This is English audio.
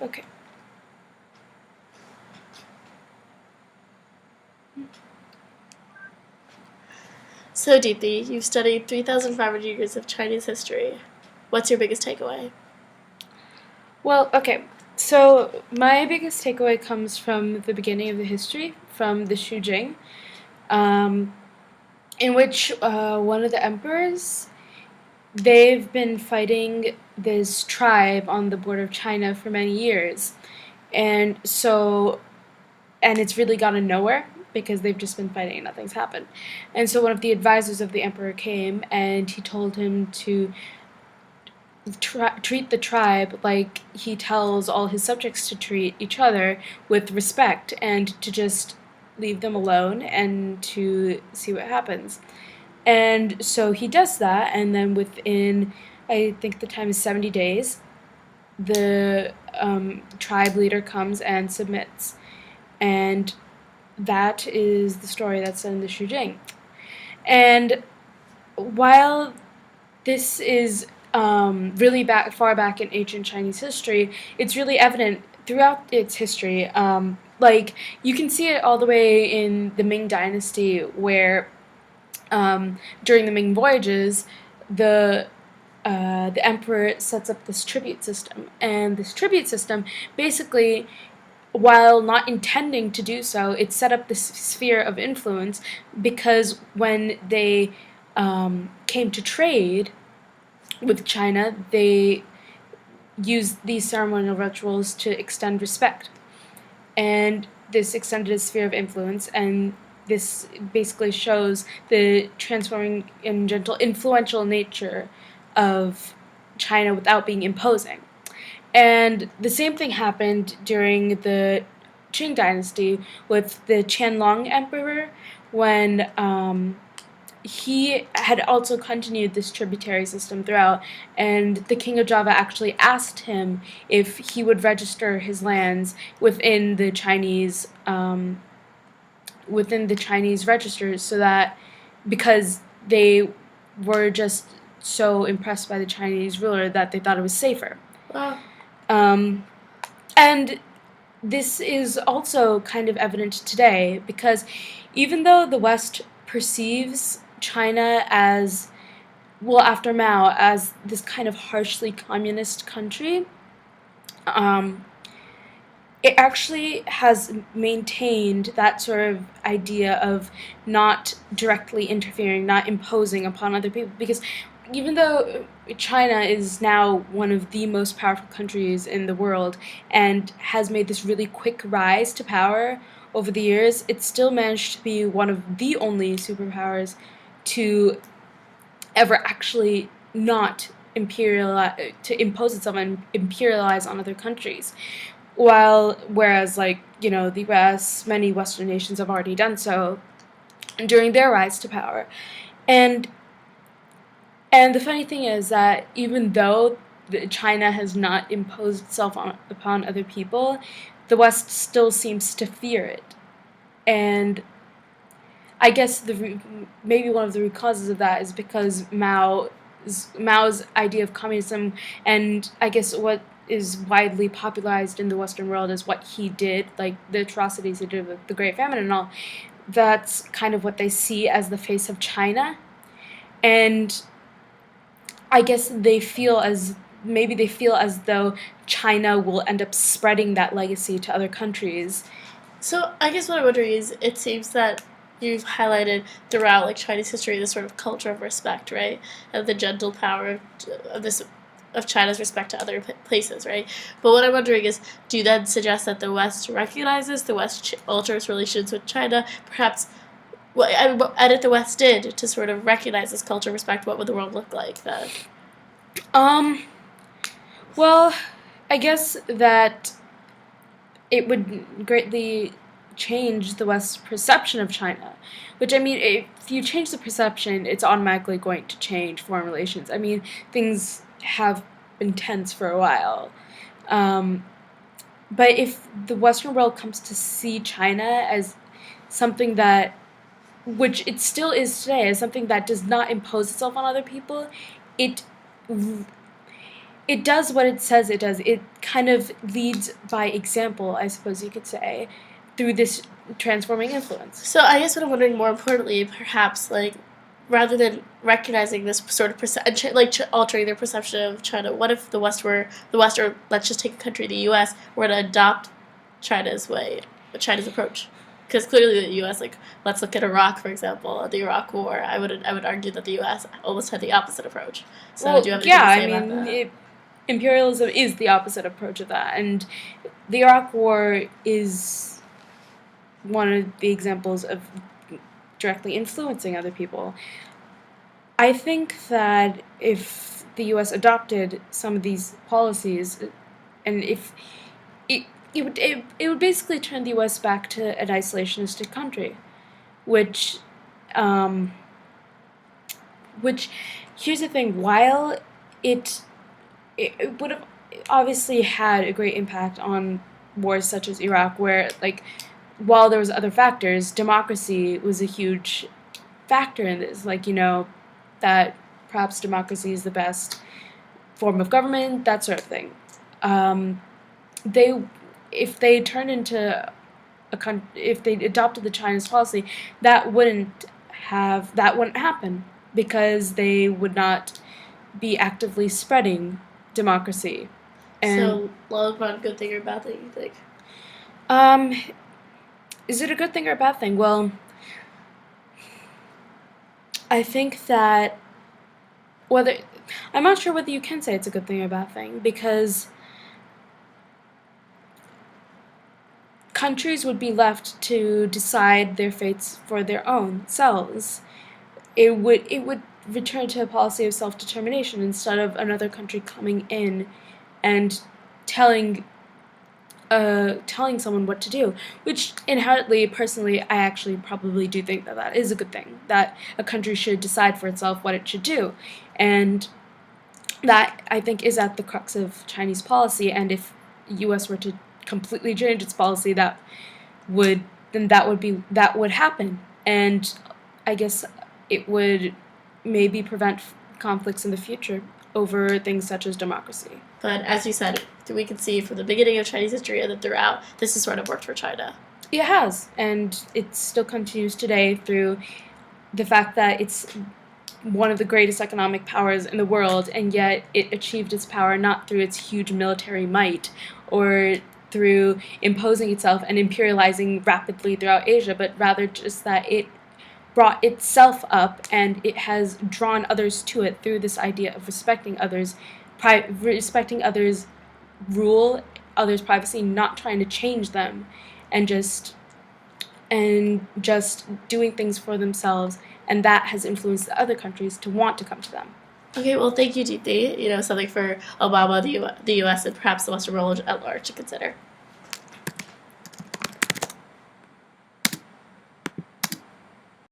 Okay. So, Deepti, you've studied 3,500 years of Chinese history. What's your biggest takeaway? Well, okay. So my biggest takeaway comes from the beginning of the history, from the Shu Jing, um, in which one of the emperors, they've been fighting this tribe on the border of China for many years, and it's really gotten nowhere because they've just been fighting and nothing's happened. And so one of the advisors of the emperor came and he told him to treat the tribe like he tells all his subjects to treat each other, with respect, and to just leave them alone and to see what happens. And so he does that, and then within, I think the time is 70 days, the tribe leader comes and submits. And that is the story that's in the Shujing. And while this is really far back in ancient Chinese history, it's really evident throughout its history. Like, you can see it all the way in the Ming Dynasty, where during the Ming voyages, the emperor sets up this tribute system, and this tribute system basically, while not intending to do so, it set up this sphere of influence, because when they came to trade with China, they used these ceremonial rituals to extend respect. And this extended a sphere of influence, and this basically shows the transforming and gentle, influential nature of China without being imposing. And the same thing happened during the Qing dynasty with the Qianlong emperor, when he had also continued this tributary system throughout, and the king of Java actually asked him if he would register his lands within the Chinese registers, so that, because they were just so impressed by the Chinese ruler that they thought it was safer. Wow. And this is also kind of evident today, because even though the West perceives China as, well, after Mao, as this kind of harshly communist country, it actually has maintained that sort of idea of not directly interfering, not imposing upon other people. Because even though China is now one of the most powerful countries in the world and has made this really quick rise to power over the years, it still managed to be one of the only superpowers to ever actually not to impose itself and imperialize on other countries. Whereas, like, the U.S., many Western nations have already done so during their rise to power. And the funny thing is that even though China has not imposed itself upon other people, the West still seems to fear it. And I guess maybe one of the root causes of that is because Mao's idea of communism, and I guess what is widely popularized in the Western world is what he did, like the atrocities he did with the Great Famine and all. That's kind of what they see as the face of China. And I guess they feel as though China will end up spreading that legacy to other countries. So, I guess what I'm wondering is, it seems that you've highlighted throughout, like, Chinese history, this sort of culture of respect, right, and the gentle power of this of China's respect to other places, right? But what I'm wondering is, do you then suggest that the West recognizes the West alters relations with China? Perhaps, what edit the West did to sort of recognize this culture of respect? What would the world look like then? Um, well, I guess that it would greatly change the West's perception of China. Which, I mean, if you change the perception, it's automatically going to change foreign relations. I mean, things have been tense for a while. Um, but if the Western world comes to see China as something that, which it still is today, as something that does not impose itself on other people, it it does what it says it does. It kind of leads by example, I suppose you could say, through this transforming influence. So I guess what I'm wondering more importantly, perhaps, like, rather than recognizing this sort of altering their perception of China, what if the West, or let's just take a country, the U.S., were to adopt China's way, China's approach? Because clearly the U.S., like, let's look at Iraq, for example, the Iraq War. I would argue that the U.S. almost had the opposite approach. So Well, do you have anything yeah, to I say about mean, that? imperialism is the opposite approach of that, and the Iraq War is one of the examples of directly influencing other people. I think that if the U.S. adopted some of these policies, and if it would basically turn the U.S. back to an isolationistic country, which, um, which, here's the thing: while it it would have obviously had a great impact on wars such as Iraq, where like while there was other factors, democracy was a huge factor in this. Like that perhaps democracy is the best form of government, that sort of thing. Um, they if they turned into if they adopted the Chinese policy, that wouldn't happen because they would not be actively spreading democracy. And So, long run, good thing or bad thing, you think? um, is it a good thing or a bad thing? Well, I think that whether I'm not sure whether you can say it's a good thing or a bad thing because countries would be left to decide their fates for their own selves. It would return to a policy of self-determination instead of another country coming in and telling telling someone what to do, which inherently, personally, I actually probably do think that that is a good thing, that a country should decide for itself what it should do. And that, I think, is at the crux of Chinese policy, and if U.S. were to completely change its policy, would that would happen. And I guess it would maybe prevent conflicts in the future over things such as democracy. But as you said, we can see from the beginning of Chinese history and then throughout, this has sort of worked for China. It has, and it still continues today through the fact that it's one of the greatest economic powers in the world, and yet it achieved its power not through its huge military might or through imposing itself and imperializing rapidly throughout Asia, but rather just that it brought itself up and it has drawn others to it through this idea of respecting others' rule, others' privacy, not trying to change them, and just doing things for themselves, and that has influenced the other countries to want to come to them. Okay, well, thank you, Deepti. Something for Obama, the U.S., and perhaps the Western world at large to consider.